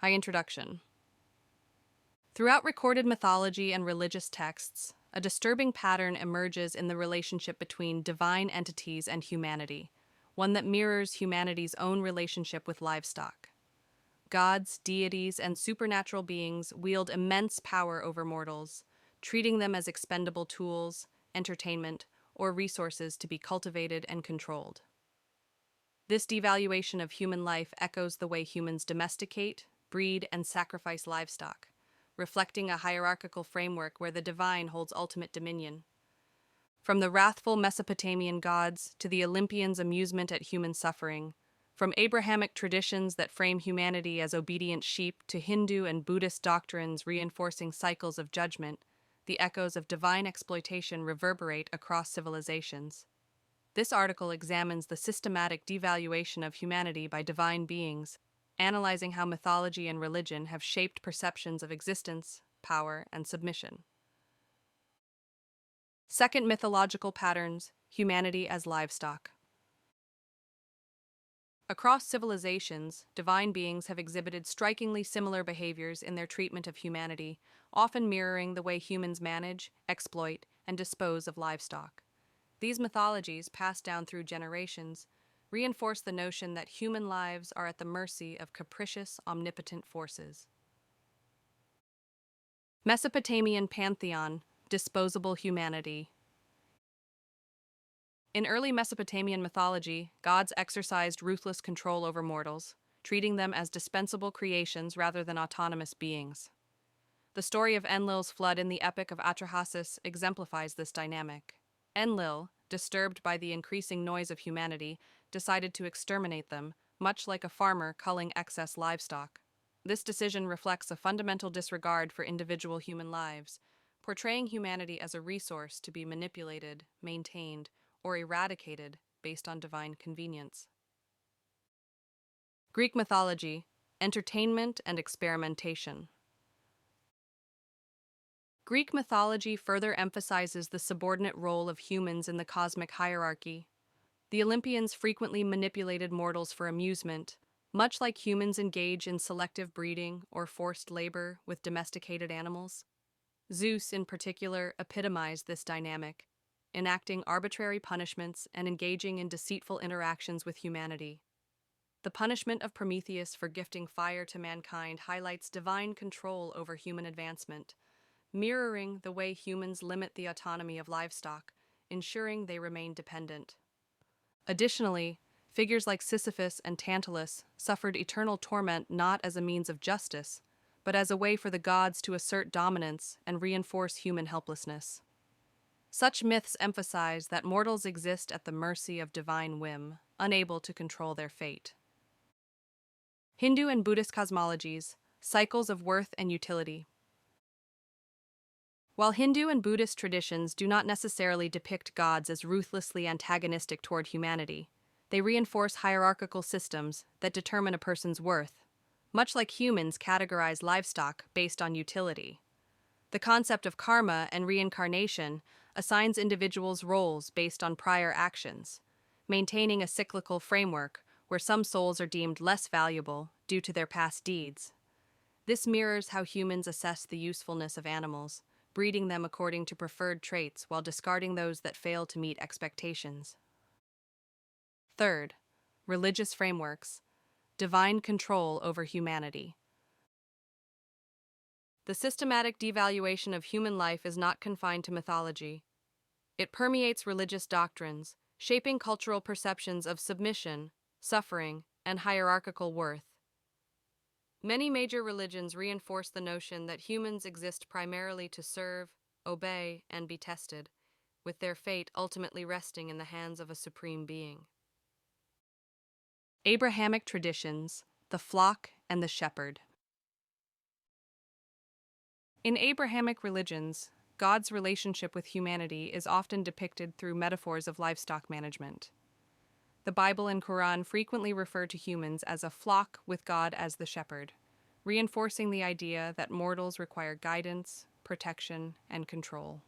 High introduction. Throughout recorded mythology and religious texts, a disturbing pattern emerges in the relationship between divine entities and humanity, one that mirrors humanity's own relationship with livestock. Gods, deities, and supernatural beings wield immense power over mortals, treating them as expendable tools, entertainment, or resources to be cultivated and controlled. This devaluation of human life echoes the way humans domesticate, breed, and sacrifice livestock, reflecting a hierarchical framework where the divine holds ultimate dominion. From the wrathful Mesopotamian gods to the Olympians' amusement at human suffering, from Abrahamic traditions that frame humanity as obedient sheep to Hindu and Buddhist doctrines reinforcing cycles of judgment, the echoes of divine exploitation reverberate across civilizations. This article examines the systematic devaluation of humanity by divine beings, analyzing how mythology and religion have shaped perceptions of existence, power, and submission. Second, mythological patterns: humanity as livestock. Across civilizations, divine beings have exhibited strikingly similar behaviors in their treatment of humanity, often mirroring the way humans manage, exploit, and dispose of livestock. These mythologies, passed down through generations, reinforce the notion that human lives are at the mercy of capricious, omnipotent forces. Mesopotamian pantheon: disposable humanity. In early Mesopotamian mythology, gods exercised ruthless control over mortals, treating them as dispensable creations rather than autonomous beings. The story of Enlil's flood in the Epic of Atrahasis exemplifies this dynamic. Enlil, disturbed by the increasing noise of humanity, decided to exterminate them, much like a farmer culling excess livestock. This decision reflects a fundamental disregard for individual human lives, portraying humanity as a resource to be manipulated, maintained, or eradicated based on divine convenience. Greek mythology: entertainment and experimentation. Greek mythology further emphasizes the subordinate role of humans in the cosmic hierarchy. The Olympians frequently manipulated mortals for amusement, much like humans engage in selective breeding or forced labor with domesticated animals. Zeus, in particular, epitomized this dynamic, enacting arbitrary punishments and engaging in deceitful interactions with humanity. The punishment of Prometheus for gifting fire to mankind highlights divine control over human advancement, mirroring the way humans limit the autonomy of livestock, ensuring they remain dependent. Additionally, figures like Sisyphus and Tantalus suffered eternal torment not as a means of justice, but as a way for the gods to assert dominance and reinforce human helplessness. Such myths emphasize that mortals exist at the mercy of divine whim, unable to control their fate. Hindu and Buddhist cosmologies: cycles of worth and utility. While Hindu and Buddhist traditions do not necessarily depict gods as ruthlessly antagonistic toward humanity, they reinforce hierarchical systems that determine a person's worth, much like humans categorize livestock based on utility. The concept of karma and reincarnation assigns individuals roles based on prior actions, maintaining a cyclical framework where some souls are deemed less valuable due to their past deeds. This mirrors how humans assess the usefulness of animals, breeding them according to preferred traits while discarding those that fail to meet expectations. Third, religious frameworks: divine control over humanity. The systematic devaluation of human life is not confined to mythology. It permeates religious doctrines, shaping cultural perceptions of submission, suffering, and hierarchical worth. Many major religions reinforce the notion that humans exist primarily to serve, obey, and be tested, with their fate ultimately resting in the hands of a supreme being. Abrahamic traditions: the flock and the shepherd. In Abrahamic religions, God's relationship with humanity is often depicted through metaphors of livestock management. The Bible and Quran frequently refer to humans as a flock with God as the shepherd, reinforcing the idea that mortals require guidance, protection, and control.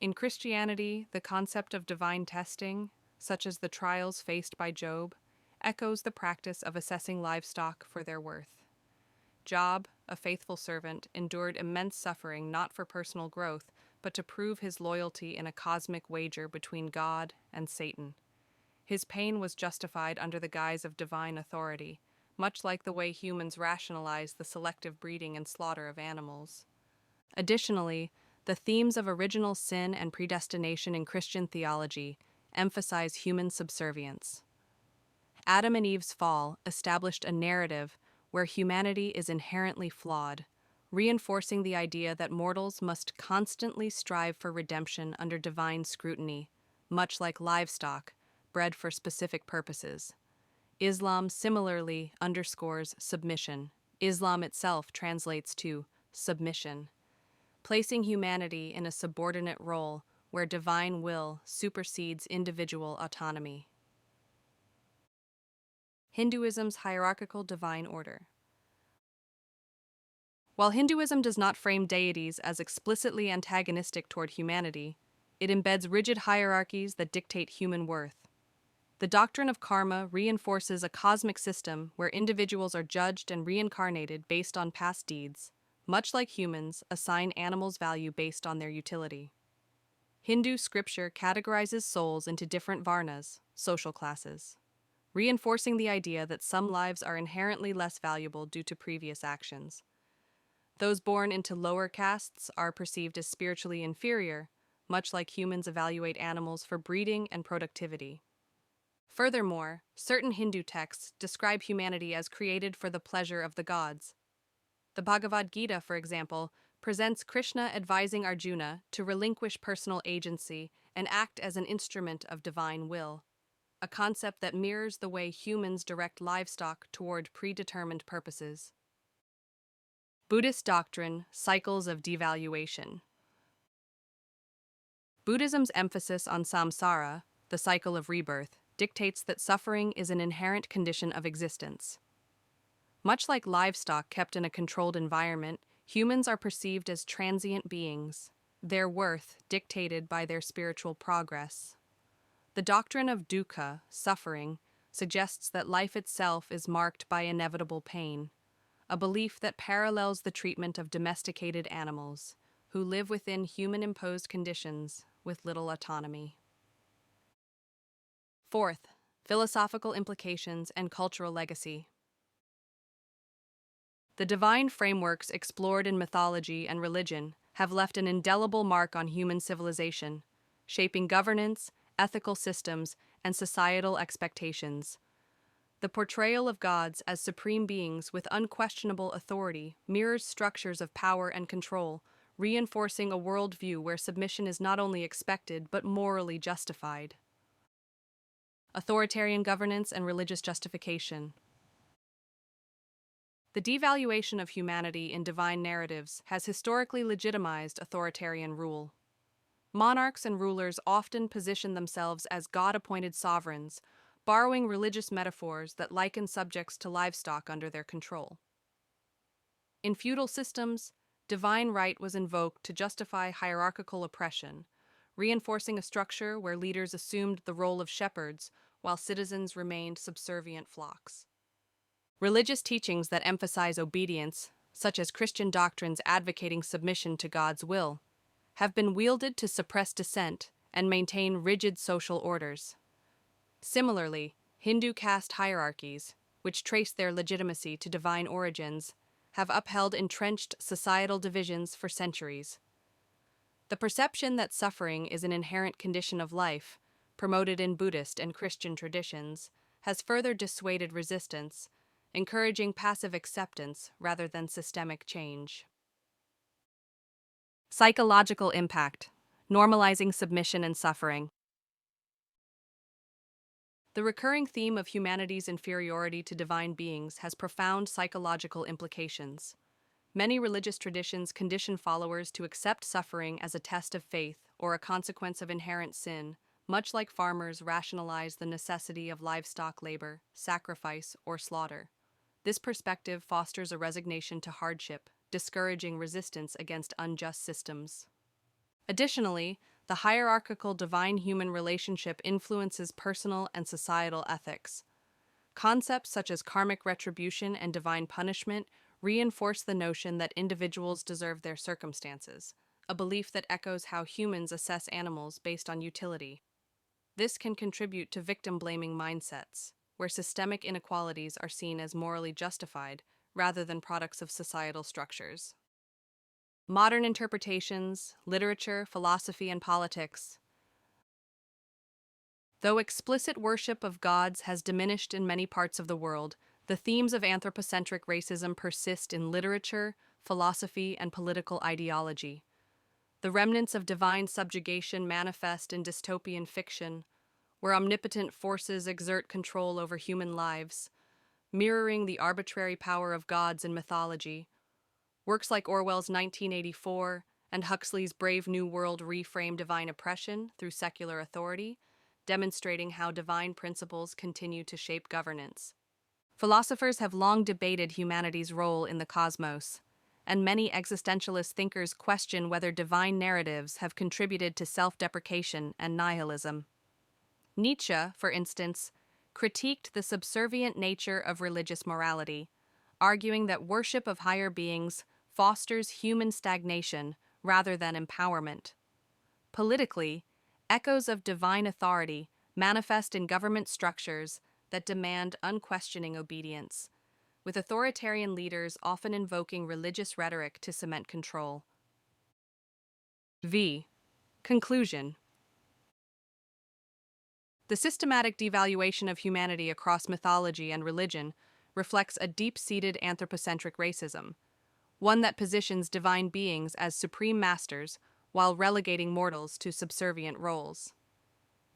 In Christianity, the concept of divine testing, such as the trials faced by Job, echoes the practice of assessing livestock for their worth. Job, a faithful servant, endured immense suffering not for personal growth, but to prove his loyalty in a cosmic wager between God and Satan. His pain was justified under the guise of divine authority, much like the way humans rationalize the selective breeding and slaughter of animals. Additionally, the themes of original sin and predestination in Christian theology emphasize human subservience. Adam and Eve's fall established a narrative where humanity is inherently flawed, reinforcing the idea that mortals must constantly strive for redemption under divine scrutiny, much like livestock, bred for specific purposes. Islam similarly underscores submission. Islam itself translates to submission, placing humanity in a subordinate role where divine will supersedes individual autonomy. Hinduism's hierarchical divine order. While Hinduism does not frame deities as explicitly antagonistic toward humanity, it embeds rigid hierarchies that dictate human worth. The doctrine of karma reinforces a cosmic system where individuals are judged and reincarnated based on past deeds, much like humans assign animals value based on their utility. Hindu scripture categorizes souls into different varnas, social classes, reinforcing the idea that some lives are inherently less valuable due to previous actions. Those born into lower castes are perceived as spiritually inferior, much like humans evaluate animals for breeding and productivity. Furthermore, certain Hindu texts describe humanity as created for the pleasure of the gods. The Bhagavad Gita, for example, presents Krishna advising Arjuna to relinquish personal agency and act as an instrument of divine will, a concept that mirrors the way humans direct livestock toward predetermined purposes. Buddhist doctrine, cycles of devaluation. Buddhism's emphasis on samsara, the cycle of rebirth, dictates that suffering is an inherent condition of existence. Much like livestock kept in a controlled environment, humans are perceived as transient beings, their worth dictated by their spiritual progress. The doctrine of dukkha, suffering, suggests that life itself is marked by inevitable pain, a belief that parallels the treatment of domesticated animals, who live within human-imposed conditions with little autonomy. Fourth, philosophical implications and cultural legacy. The divine frameworks explored in mythology and religion have left an indelible mark on human civilization, shaping governance, ethical systems, and societal expectations. The portrayal of gods as supreme beings with unquestionable authority mirrors structures of power and control, reinforcing a worldview where submission is not only expected but morally justified. Authoritarian governance and religious justification. The devaluation of humanity in divine narratives has historically legitimized authoritarian rule. Monarchs and rulers often position themselves as God-appointed sovereigns, borrowing religious metaphors that liken subjects to livestock under their control. In feudal systems, divine right was invoked to justify hierarchical oppression, reinforcing a structure where leaders assumed the role of shepherds while citizens remained subservient flocks. Religious teachings that emphasize obedience, such as Christian doctrines advocating submission to God's will, have been wielded to suppress dissent and maintain rigid social orders. Similarly, Hindu caste hierarchies, which trace their legitimacy to divine origins, have upheld entrenched societal divisions for centuries. The perception that suffering is an inherent condition of life, promoted in Buddhist and Christian traditions, has further dissuaded resistance, encouraging passive acceptance rather than systemic change. Psychological impact, normalizing submission and suffering. The recurring theme of humanity's inferiority to divine beings has profound psychological implications. Many religious traditions condition followers to accept suffering as a test of faith or a consequence of inherent sin, much like farmers rationalize the necessity of livestock labor, sacrifice, or slaughter. This perspective fosters a resignation to hardship, discouraging resistance against unjust systems. Additionally, the hierarchical divine-human relationship influences personal and societal ethics. Concepts such as karmic retribution and divine punishment reinforce the notion that individuals deserve their circumstances, a belief that echoes how humans assess animals based on utility. This can contribute to victim-blaming mindsets, where systemic inequalities are seen as morally justified rather than products of societal structures. Modern interpretations, literature, philosophy, and politics. Though explicit worship of gods has diminished in many parts of the world, the themes of anthropocentric racism persist in literature, philosophy, and political ideology. The remnants of divine subjugation manifest in dystopian fiction, where omnipotent forces exert control over human lives, mirroring the arbitrary power of gods in mythology. Works like Orwell's 1984 and Huxley's Brave New World reframe divine oppression through secular authority, demonstrating how divine principles continue to shape governance. Philosophers have long debated humanity's role in the cosmos, and many existentialist thinkers question whether divine narratives have contributed to self-deprecation and nihilism. Nietzsche, for instance, critiqued the subservient nature of religious morality, arguing that worship of higher beings fosters human stagnation rather than empowerment. Politically, echoes of divine authority manifest in government structures that demand unquestioning obedience, with authoritarian leaders often invoking religious rhetoric to cement control. V. Conclusion. The systematic devaluation of humanity across mythology and religion reflects a deep-seated anthropocentric racism, one that positions divine beings as supreme masters while relegating mortals to subservient roles.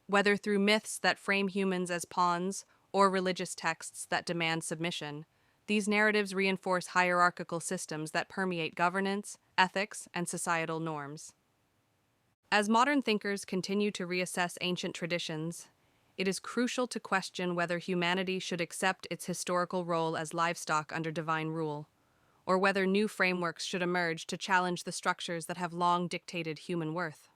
Whether through myths that frame humans as pawns or religious texts that demand submission, these narratives reinforce hierarchical systems that permeate governance, ethics, and societal norms. As modern thinkers continue to reassess ancient traditions, it is crucial to question whether humanity should accept its historical role as livestock under divine rule, or whether new frameworks should emerge to challenge the structures that have long dictated human worth.